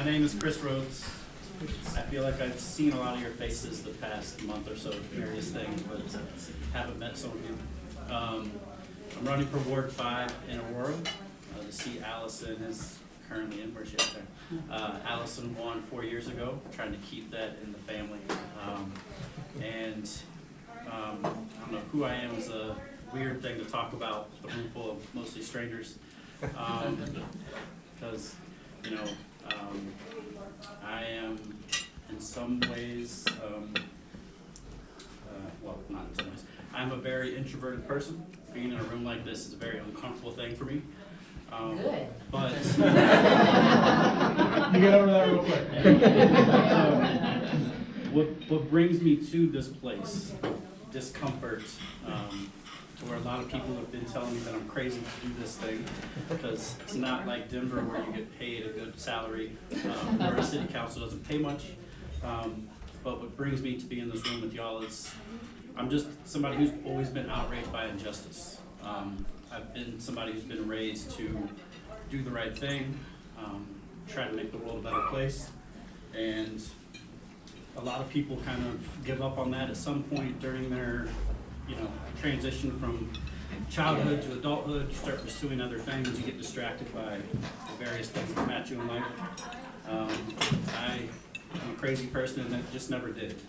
My name is Chris Rhodes. I feel like I've seen a lot of your faces the past month or so, various things, but haven't met some of you. I'm running for Ward 5 in Aurora. The seat Allison is currently in. Where's she up there? Allison won 4 years ago, trying to keep that in the family. I don't know, who I am is a weird thing to talk about, a room full of mostly strangers. Because, I am in some ways, well, not in some ways, I'm a very introverted person. Being in a room like this is a very uncomfortable thing for me. Good. But you get over that real quick. What brings me to this place, discomfort, where a lot of people have been telling me that I'm crazy to do this thing, because it's not like Denver where you get paid a good salary, or a city council doesn't pay much. But what brings me to be in this room with y'all is I'm just somebody who's always been outraged by injustice. I've been somebody who's been raised to do the right thing, try to make the world a better place, and a lot of people kind of give up on that at some point during their transition from childhood to adulthood. You start pursuing other things, you get distracted by the various things that come at you in life. I'm a crazy person and that just never did.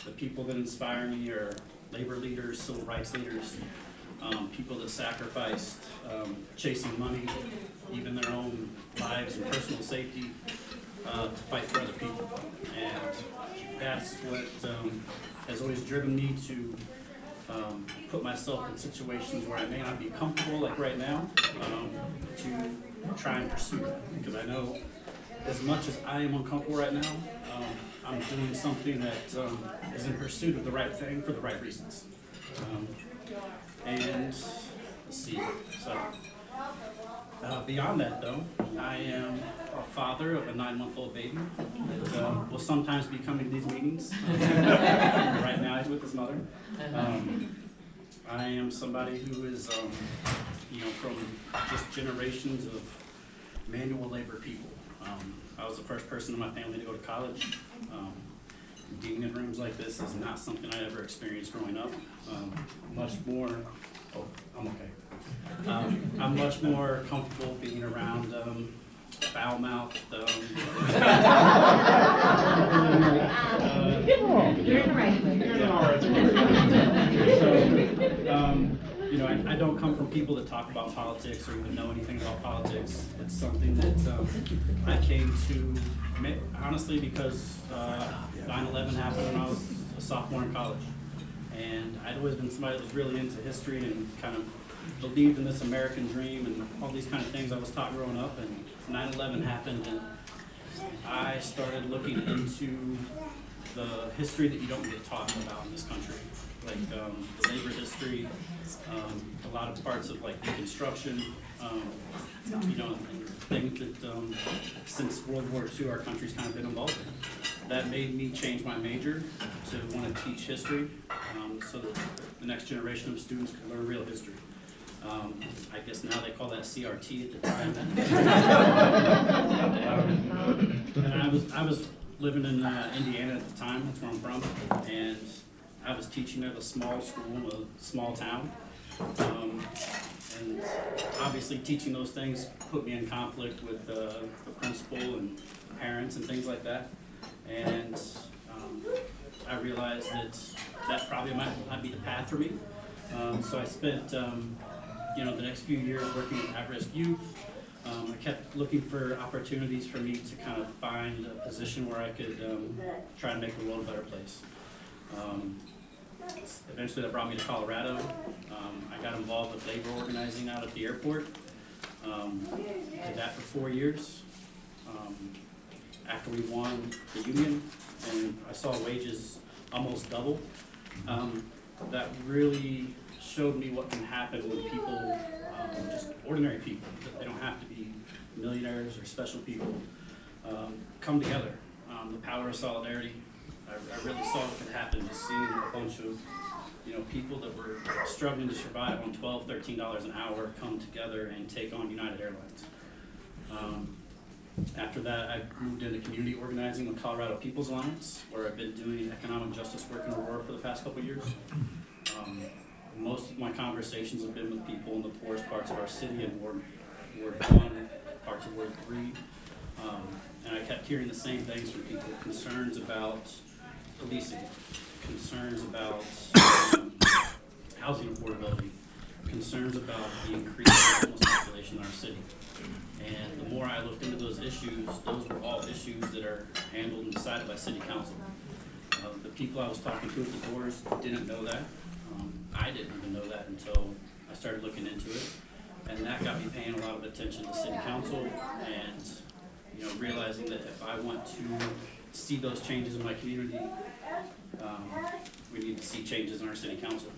The people that inspire me are labor leaders, civil rights leaders, people that sacrificed chasing money, even their own lives and personal safety to fight for other people. And that's what has always driven me to put myself in situations where I may not be comfortable, like right now, to try and pursue that. Because I know as much as I am uncomfortable right now, I'm doing something that is in pursuit of the right thing for the right reasons. And let's see, so beyond that though, I am a father of a 9-month-old baby that will sometimes be coming to these meetings. Right now he's with his mother. I am somebody who is, from just generations of manual labor people. I was the first person in my family to go to college. Being in rooms like this is not something I ever experienced growing up. Much more, oh, I'm okay. I'm much more comfortable being around foul-mouthed. You're in the right So, I don't come from people that talk about politics or even know anything about politics. It's something that I came to, honestly, because 9/11 happened when I was a sophomore in college. And I'd always been somebody that was really into history and kind of believed in this American dream and all these kind of things I was taught growing up. And 9/11 happened, and I started looking into the history that you don't get taught about in this country, like the labor history, a lot of parts of like Reconstruction, and things that since World War II our country's kind of been involved in. That made me change my major to want to teach history, so that the next generation of students can learn real history. I guess now they call that CRT at the time. And I was living in Indiana at the time. That's where I'm from, and I was teaching at a small school in a small town. And obviously teaching those things put me in conflict with the principal and parents and things like that. And I realized that probably might not be the path for me. So I spent the next few years working with at-risk youth. I kept looking for opportunities for me to kind of find a position where I could try to make the world a better place. Eventually that brought me to Colorado. I got involved with labor organizing out at the airport. Did that for 4 years. After we won the union and I saw wages almost double, that really showed me what can happen when people, just ordinary people, they don't have to be millionaires or special people, come together. The power of solidarity. I really saw what could happen just seeing a bunch of people that were struggling to survive on $12, $13 an hour come together and take on United Airlines. After that, I moved into community organizing with Colorado People's Alliance, where I've been doing economic justice work in Aurora for the past couple of years. Most of my conversations have been with people in the poorest parts of our city in Ward 1, parts of Ward 3. And I kept hearing the same things from people, concerns about policing, concerns about housing affordability, concerns about the increased homeless population in our city. And the more I looked into those issues, those were all issues that are handled and decided by city council. The people I was talking to at the doors didn't know that. I didn't even know that until I started looking into it. And that got me paying a lot of attention to city council and, you know, realizing that if I want to see those changes in my community, we need to see changes in our city council.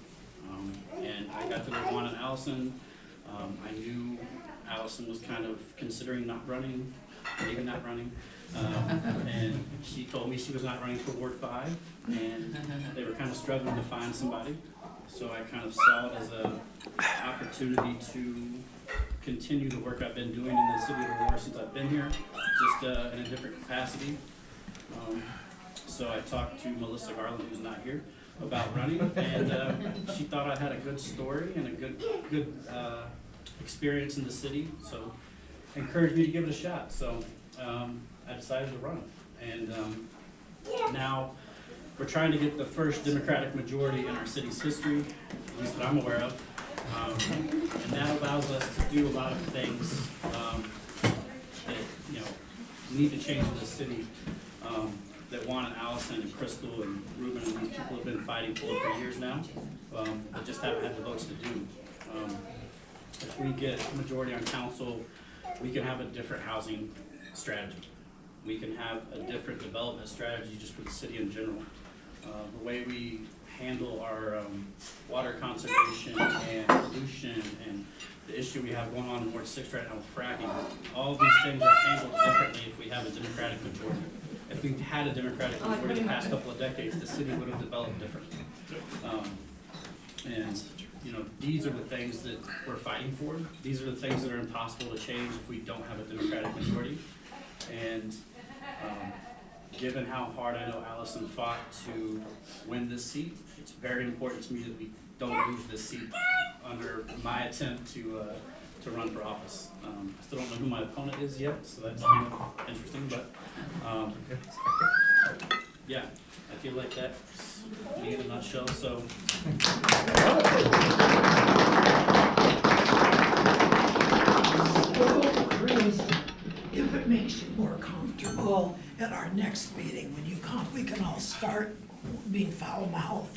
And I got to know Juan and Allison. I knew Allison was kind of considering not running, maybe not running. And she told me she was not running for Ward 5, and they were kind of struggling to find somebody. So I kind of saw it as an opportunity to continue the work I've been doing in the city of Aurora since I've been here, just in a different capacity. So I talked to Melissa Garland, who's not here, about running, and she thought I had a good story and a good experience in the city, so encouraged me to give it a shot. So I decided to run it, and now we're trying to get the first Democratic majority in our city's history, at least that I'm aware of, and that allows us to do a lot of things that, you know, need to change in the city, that Juan and Allison and Crystal and Ruben and these people have been fighting for years now, but just haven't had the votes to do. If we get a majority on council, we can have a different housing strategy. We can have a different development strategy just for the city in general. The way we handle our water conservation and pollution and the issue we have going on in Ward 6 right now with fracking, all of these things are handled differently if we have a Democratic majority. If we had a Democratic majority the past couple of decades, the city would have developed differently. And you know, these are the things that we're fighting for. These are the things that are impossible to change if we don't have a Democratic majority. And given how hard I know Allison fought to win this seat, it's very important to me that we don't lose this seat under my attempt to run for office. I still don't know who my opponent is yet, so that's kind of interesting, but yeah, I feel like that's me in a nutshell. So Chris, if it makes you more comfortable, at our next meeting, when you come, we can all start being foul-mouthed.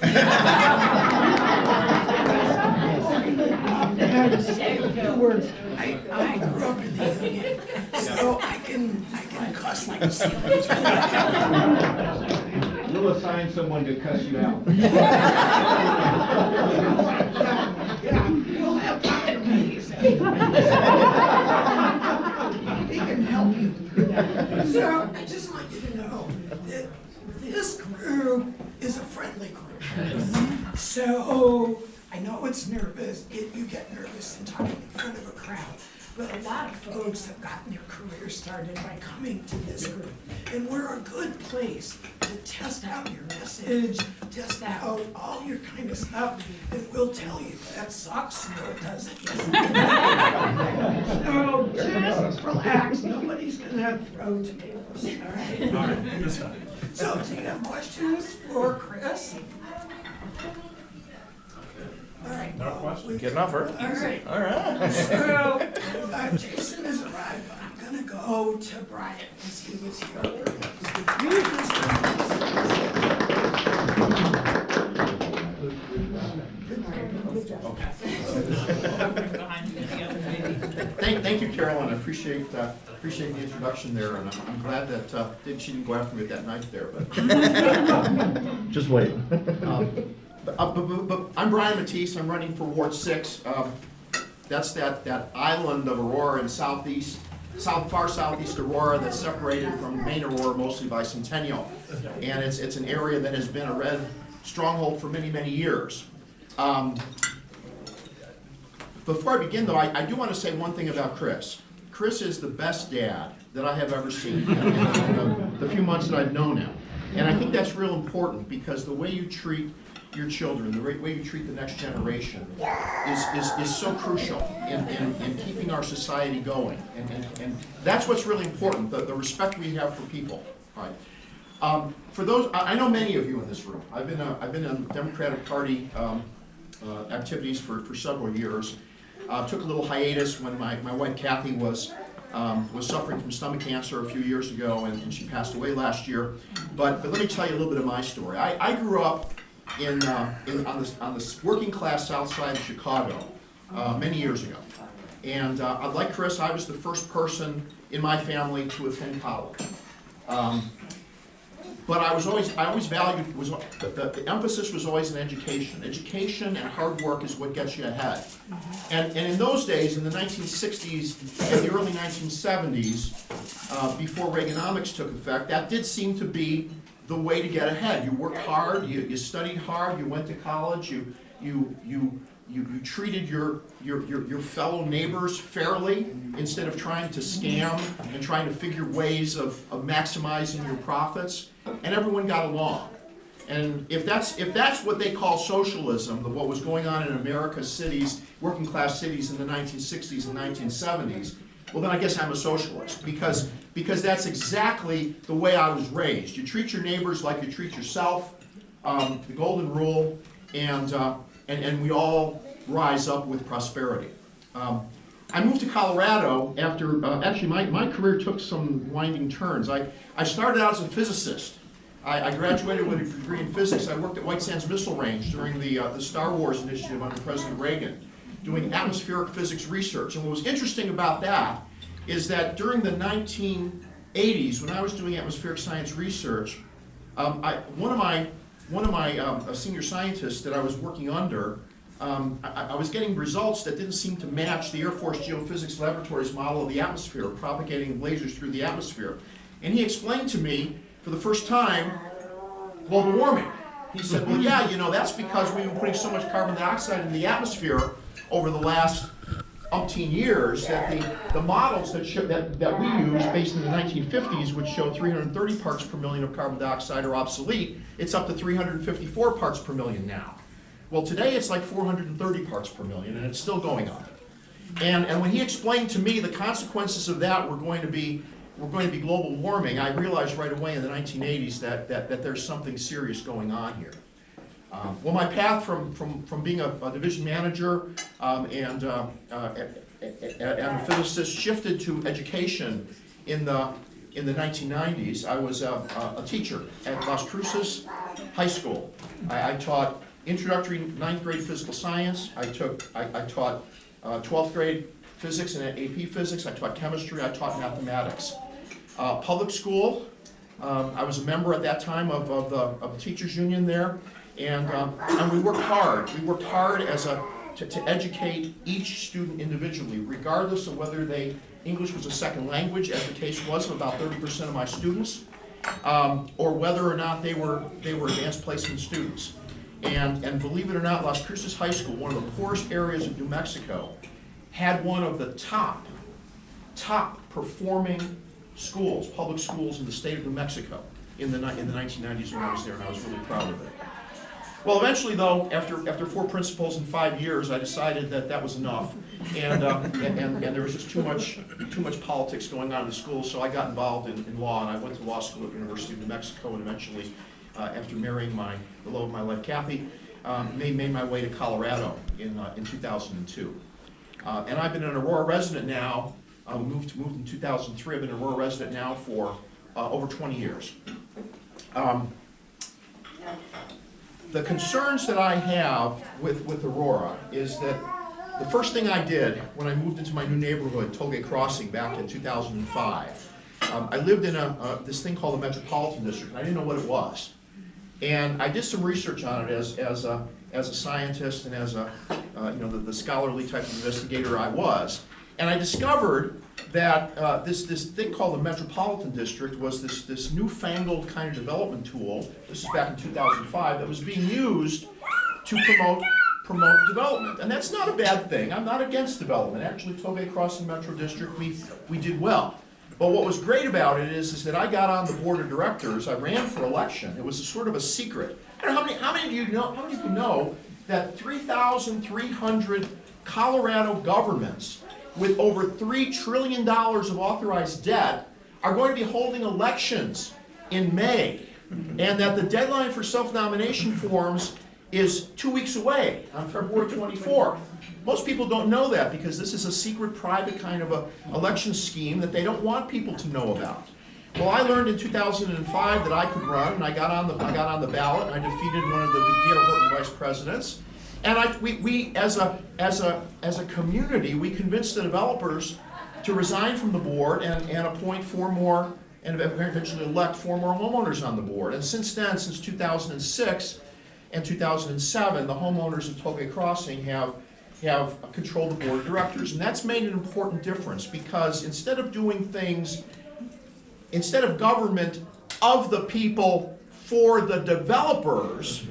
Say a few words. I grew up in the Union, so I can cuss like a sailor. We'll assign someone to cuss you out. Yeah, we'll have Dr. Matise. He can help you through that. So I just want you to know that this group is a friendly group. So I know it's nervous, you get nervous in talking in front of a crowd, but a lot of folks have gotten their career started by coming to this group. And we're a good place to test out your message, test out all your kind of stuff, and we'll tell you that sucks, no it doesn't. So just relax, nobody's gonna throw tomatoes, all right? all right. So do you have questions for Chris? All right. No question. Good enough, Earth. All right. All right. So, Jason has arrived, but I'm gonna go to Brian, because he was here. Thank you, Carolyn. I appreciate the introduction there, and I'm glad that she didn't go after me that night there. But Just wait. but I'm Brian Matise. I'm running for Ward 6. That's that island of Aurora in far southeast Aurora that's separated from main Aurora mostly by Centennial, and it's an area that has been a red stronghold for many, many years. Before I begin, though, I do want to say one thing about Chris. Chris is the best dad that I have ever seen in the few months that I've known him. And I think that's real important, because the way you treat your children, the way you treat the next generation is so crucial in keeping our society going. And that's what's really important, the respect we have for people. Right. For those, I know many of you in this room. I've been in Democratic Party activities for several years. Took a little hiatus when my wife Kathy was suffering from stomach cancer a few years ago, and she passed away last year. But let me tell you a little bit of my story. I grew up on the working class south side of Chicago many years ago. And like Chris, I was the first person in my family to attend college. But I always valued, the emphasis was always in education. Education and hard work is what gets you ahead. And in those days, in the 1960s and the early 1970s, before Reaganomics took effect, that did seem to be the way to get ahead. You worked hard, you studied hard, you went to college, you treated your fellow neighbors fairly instead of trying to scam and trying to figure ways of maximizing your profits, and everyone got along. And if that's what they call socialism, what was going on in America's cities, working class cities in the 1960s and 1970s, well then I guess I'm a socialist, because that's exactly the way I was raised. You treat your neighbors like you treat yourself, the golden rule, and we all rise up with prosperity. I moved to Colorado after, actually my career took some winding turns. I started out as a physicist. I graduated with a degree in physics. I worked at White Sands Missile Range during the Star Wars initiative under President Reagan, doing atmospheric physics research. And what was interesting about that is that during the 1980s, when I was doing atmospheric science research, one of my senior scientists that I was working under, I was getting results that didn't seem to match the Air Force Geophysics Laboratory's model of the atmosphere, propagating lasers through the atmosphere. And he explained to me, for the first time, global warming. He said, well, yeah, that's because we've been putting so much carbon dioxide in the atmosphere over the last umpteen years that the models that we use, based in the 1950s, which showed 330 parts per million of carbon dioxide, are obsolete. It's up to 354 parts per million now. Well, today it's like 430 parts per million, and it's still going up. And when he explained to me the consequences of that were going to be global warming, I realized right away in the 1980s that there's something serious going on here. Well, my path from being a division manager and a physicist shifted to education in the 1990s. I was a teacher at Las Cruces High School. I taught introductory 9th grade physical science. I taught 12th grade physics and AP physics. I taught chemistry. I taught mathematics. Public school. I was a member at that time of the teachers union there, and we worked hard. We worked hard to educate each student individually, regardless of whether English was a second language, as the case was of about 30% of my students, or whether or not they were advanced placement students. And believe it or not, Las Cruces High School, one of the poorest areas of New Mexico, had one of the top performing schools, public schools in the state of New Mexico in the 1990s when I was there, and I was really proud of it. Well, eventually, though, after 4 principals in 5 years, I decided that was enough, and there was just too much politics going on in the school, so I got involved in law, and I went to law school at the University of New Mexico, and eventually, after marrying the love of my life, Kathy, made my way to Colorado in 2002. And I've been an Aurora resident now. Moved in 2003. I've been an Aurora resident now for over 20 years. The concerns that I have with Aurora is that the first thing I did when I moved into my new neighborhood, Tollgate Crossing, back in 2005, I lived in this thing called the Metropolitan District, and I didn't know what it was. And I did some research on it as a scientist and as the scholarly type of investigator I was. And I discovered that this thing called the Metropolitan District was this newfangled kind of development tool, this is back in 2005, that was being used to promote development. And that's not a bad thing. I'm not against development. Actually, Tollgate Crossing Metro District, we did well. But what was great about it is that I got on the board of directors. I ran for election. It was sort of a secret. I don't know how many of you know? How many of you know that 3,300 Colorado governments with over $3 trillion of authorized debt are going to be holding elections in May, and that the deadline for self-nomination forms is 2 weeks away, on February 24th. Most people don't know that because this is a secret, private kind of a election scheme that they don't want people to know about. Well, I learned in 2005 that I could run, and I got on the ballot, and I defeated one of the D.R. Horton vice presidents. And we as a community, we convinced the developers to resign from the board and appoint 4 more, and eventually elect 4 more homeowners on the board. And since then, since 2006 and 2007, the homeowners of Tolgate Crossing have controlled the board of directors. And that's made an important difference because instead of government of the people for the developers,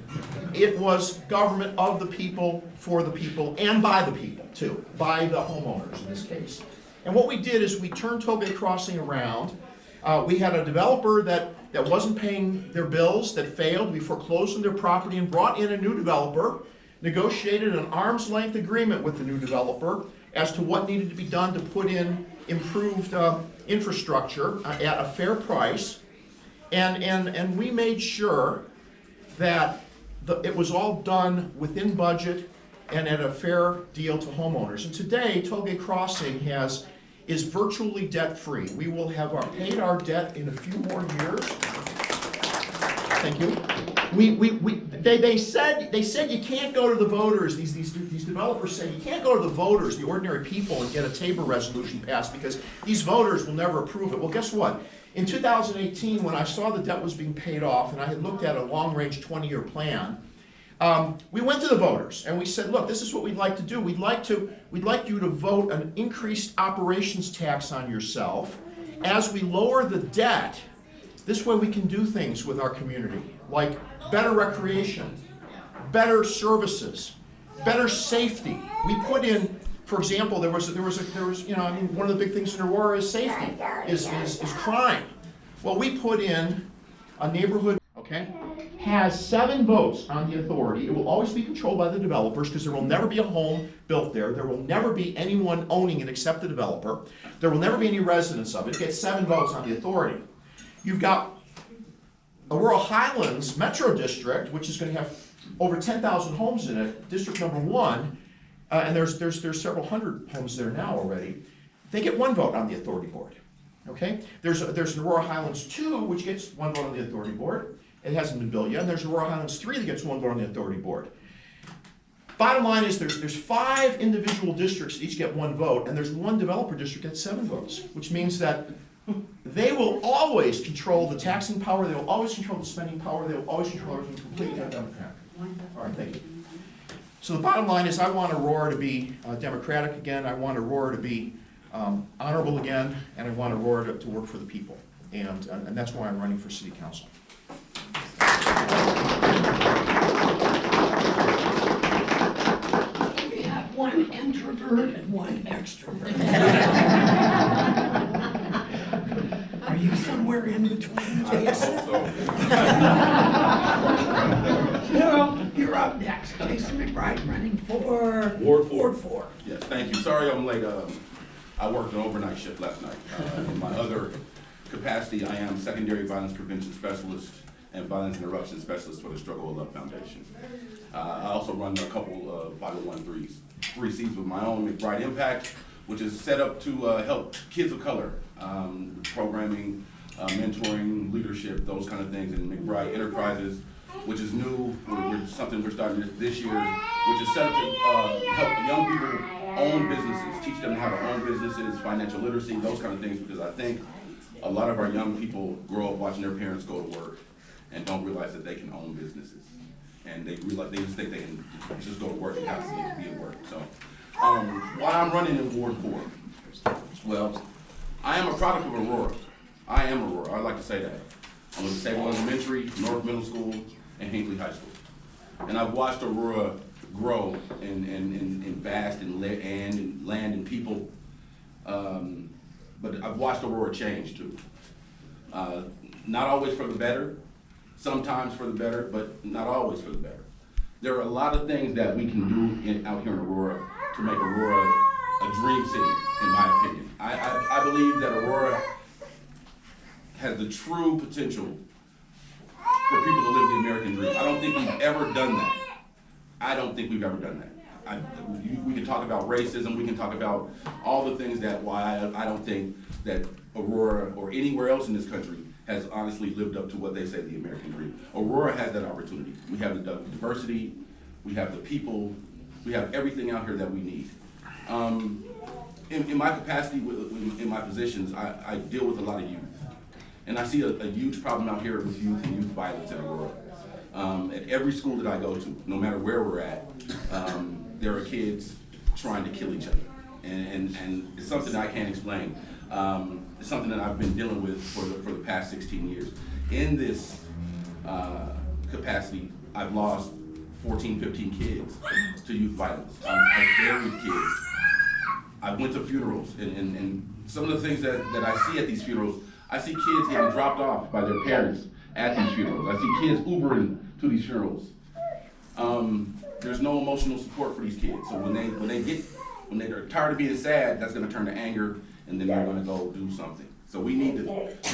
it was government of the people, for the people, and by the people, too, by the homeowners in this case. And what we did is we turned Tolgate Crossing around. We had a developer that wasn't paying their bills, that failed. We foreclosed on their property and brought in a new developer, negotiated an arm's length agreement with the new developer as to what needed to be done to put in improved infrastructure at a fair price. And we made sure that it was all done within budget and at a fair deal to homeowners. And today, Tolgate Crossing is virtually debt-free. We will have paid our debt in a few more years. Thank you. They said you can't go to the voters. These developers say you can't go to the voters, the ordinary people, and get a Tabor resolution passed because these voters will never approve it. Well, guess what? In 2018, when I saw the debt was being paid off, and I had looked at a long-range 20-year plan, we went to the voters and we said, look, this is what we'd like to do. We'd like you to vote an increased operations tax on yourself. As we lower the debt, this way we can do things with our community, like better recreation, better services, better safety. We put in, for example, there was one of the big things in Aurora is safety, is crime. Well, we put in a neighborhood, okay, has 7 votes on the authority. It will always be controlled by the developers because there will never be a home built there. There will never be anyone owning it except the developer. There will never be any residents of it. It gets 7 votes on the authority. You've got Aurora Highlands Metro District, which is going to have over 10,000 homes in it, District number 1, and there's several hundred homes there now already. They get 1 vote on the authority board. Okay? There's an Aurora Highlands 2, which gets 1 vote on the authority board. It hasn't been built yet. And there's Aurora Highlands 3 that gets 1 vote on the authority board. Bottom line is there's 5 individual districts that each get 1 vote, and there's 1 developer district that gets 7 votes, which means that they will always control the taxing power, they will always control the spending power, they will always control everything completely undemocratic. All right, thank you. So the bottom line is I want Aurora to be democratic again, I want Aurora to be honorable again, and I want Aurora to work for the people. And that's why I'm running for city council. We have 1 introvert and 1 extrovert. Are you somewhere in between, Jason? So, you're up next. Jason McBride running for Ward 4. Yes, thank you. Sorry I'm late. I worked an overnight shift last night. In my other capacity, I am secondary violence prevention specialist and violence interruption specialist for the Struggle with Love Foundation. I also run a couple of 501(c)(3)s with my own McBride Impact, which is set up to help kids of color, programming, mentoring, leadership, those kind of things. And McBride Enterprises, which is new, something we're starting this year, which is set up to help young people own businesses, teach them how to own businesses, financial literacy, those kind of things, because I think a lot of our young people grow up watching their parents go to work and don't realize that they can own businesses. And they just think they can just go to work and have to be at work. So why I'm running in Ward 4? Well, I am a product of Aurora. I am Aurora, I like to say that. I went to Sable Elementary, North Middle School, and Hinckley High School. And I've watched Aurora grow in vast and land and people. But but I've watched Aurora change too. Not always for the better, sometimes for the better, but not always for the better. There are a lot of things that we can do out here in Aurora to make Aurora a dream city, in my opinion. I believe that Aurora has the true potential for people to live the American dream. I don't think we've ever done that. I don't think we've ever done that. We can talk about racism, we can talk about all the things that why I don't think that Aurora or anywhere else in this country has honestly lived up to what they say the American dream. Aurora has that opportunity. We have the diversity, we have the people, we have everything out here that we need. In my capacity, in my positions, I deal with a lot of youth. And I see a huge problem out here with youth and youth violence in Aurora. At every school that I go to, no matter where we're at, there are kids trying to kill each other. And it's something that I can't explain. It's something that I've been dealing with for the past 16 years. In this capacity, I've lost 14, 15 kids to youth violence. I've buried kids. I went to funerals, and some of the things that I see at these funerals, I see kids getting dropped off by their parents at these funerals. I see kids Ubering to these funerals. There's no emotional support for these kids. So when they're tired of being sad, that's going to turn to anger, and then they're going to go do something. So we need to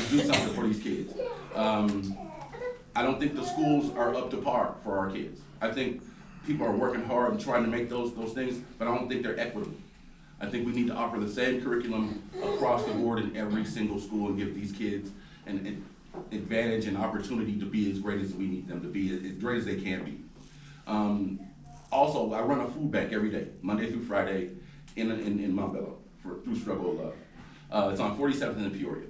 do something for these kids. I don't think the schools are up to par for our kids. I think people are working hard and trying to make those things, but I don't think they're equitable. I think we need to offer the same curriculum across the board in every single school and give these kids an advantage and opportunity to be as great as we need them to be, as great as they can be. Also, I run a food bank every day, Monday through Friday, in Mount Bello, through Struggle of Love. It's on 47th and Peoria.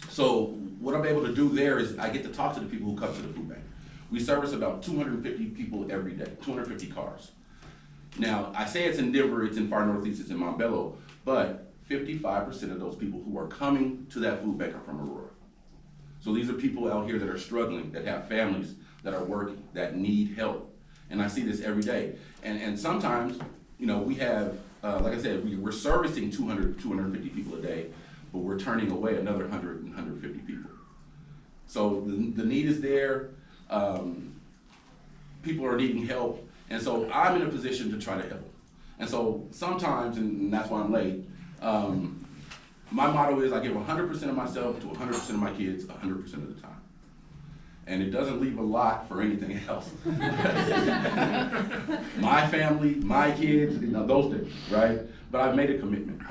So what I'm able to do there is I get to talk to the people who come to the food bank. We service about 250 people every day, 250 cars. Now, I say it's in Denver, it's in far northeast, it's in Mount Bello, but 55% of those people who are coming to that food bank are from Aurora. So these are people out here that are struggling, that have families, that are working, that need help. And I see this every day. And sometimes, you know, we have, like I said, we're servicing 250 people a day, but we're turning away another 100 and 150 people. So the need is there. People are needing help. And so I'm in a position to try to help. And so sometimes, and that's why I'm late, my motto is I give 100% of myself to 100% of my kids 100% of the time. And it doesn't leave a lot for anything else. My family, my kids, you know, those things, right? But I've made a commitment.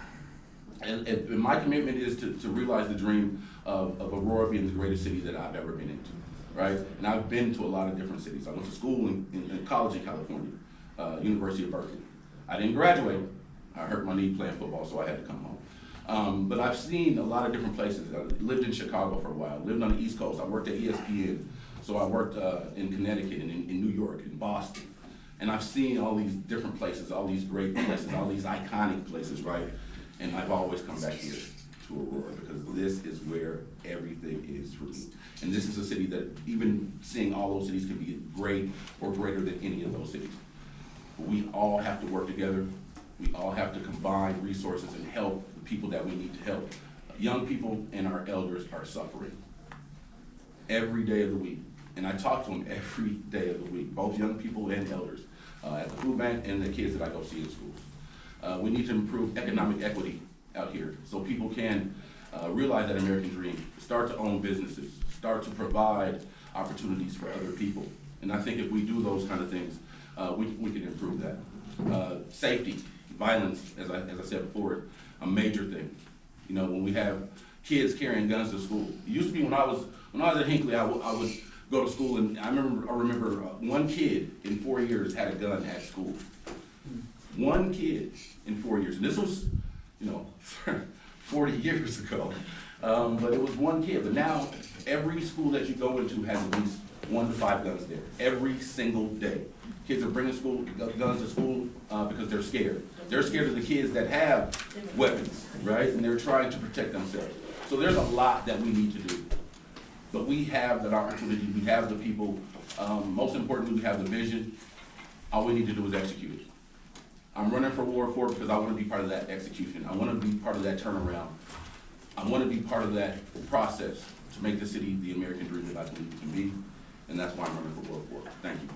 And my commitment is to realize the dream of Aurora being the greatest city that I've ever been into, right? And I've been to a lot of different cities. I went to school in college in California, University of Berkeley. I didn't graduate. I hurt my knee playing football, so I had to come home. But I've seen a lot of different places. I lived in Chicago for a while, lived on the East Coast. I worked at ESPN, so I worked in Connecticut and in New York and Boston. And I've seen all these different places, all these great places, all these iconic places, right? And I've always come back here to Aurora because this is where everything is for me. And this is a city that even seeing all those cities can be great or greater than any of those cities. But we all have to work together. We all have to combine resources and help the people that we need to help. Young people and our elders are suffering every day of the week. And I talk to them every day of the week, both young people and elders, at the food bank and the kids that I go see in schools. We need to improve economic equity out here so people can realize that American dream, start to own businesses, start to provide opportunities for other people. And I think if we do those kind of things, we can improve that. Safety, violence, as I said before, a major thing. You know, when we have kids carrying guns to school. It used to be when I was at Hinckley, I would go to school, and I remember one kid in 4 years had a gun at school. One kid in 4 years, and this was, you know, 40 years ago. But it was one kid. But now every school that you go into has at least 1 to 5 guns there every single day. Kids are bringing guns to school because they're scared. They're scared of the kids that have weapons, right? And they're trying to protect themselves. So there's a lot that we need to do. But we have that opportunity. We have the people. Most importantly, we have the vision. All we need to do is execute it. I'm running for Ward 4 because I want to be part of that execution. I want to be part of that turnaround. I want to be part of that process to make the city the American dream that I think it can be, and that's why I'm running for Ward 4. Thank you.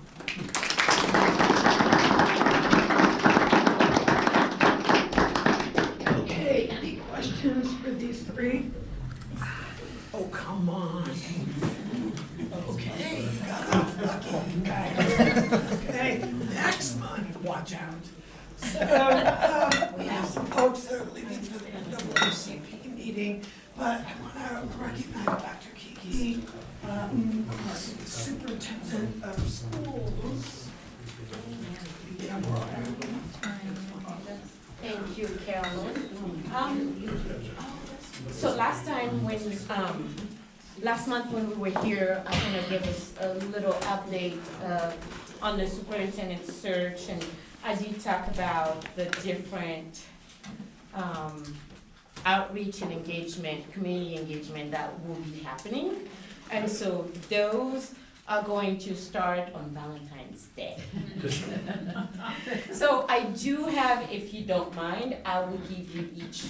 Okay, any questions for these three? Oh, come on. Okay, you got off lucky, guys. Okay, next month, watch out. So, we have some folks that are leaving for the NAACP meeting, but I want to recognize Dr. Kiki, Superintendent of Schools. Yeah, Thank you, Carolyn. So last month when we were here, I kind of gave us a little update on the superintendent search, and I did talk about the different outreach and engagement, community engagement that will be happening. And so those are going to start on Valentine's Day. So I do have, if you don't mind, I will give you each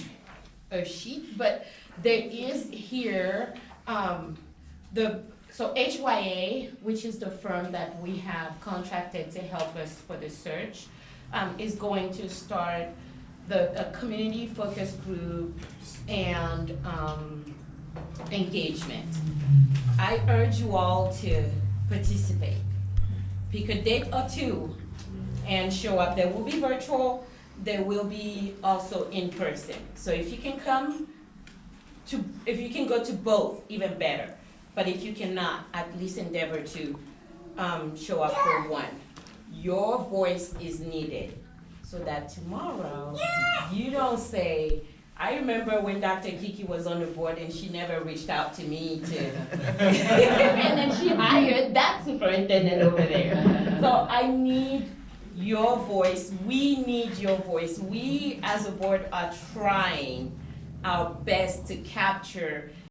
a sheet, but there is here, so HYA, which is the firm that we have contracted to help us for the search, is going to start a community focus groups and engagement. I urge you all to participate. Pick a date or two and show up. There will be virtual, there will be also in person. So if you can if you can go to both, even better. But if you cannot, at least endeavor to show up for one. Your voice is needed so that tomorrow you don't say, I remember when Dr. Kiki was on the board and she never reached out to me to, and then she hired that superintendent over there. So I need your voice, we need your voice. We as a board are trying our best to capture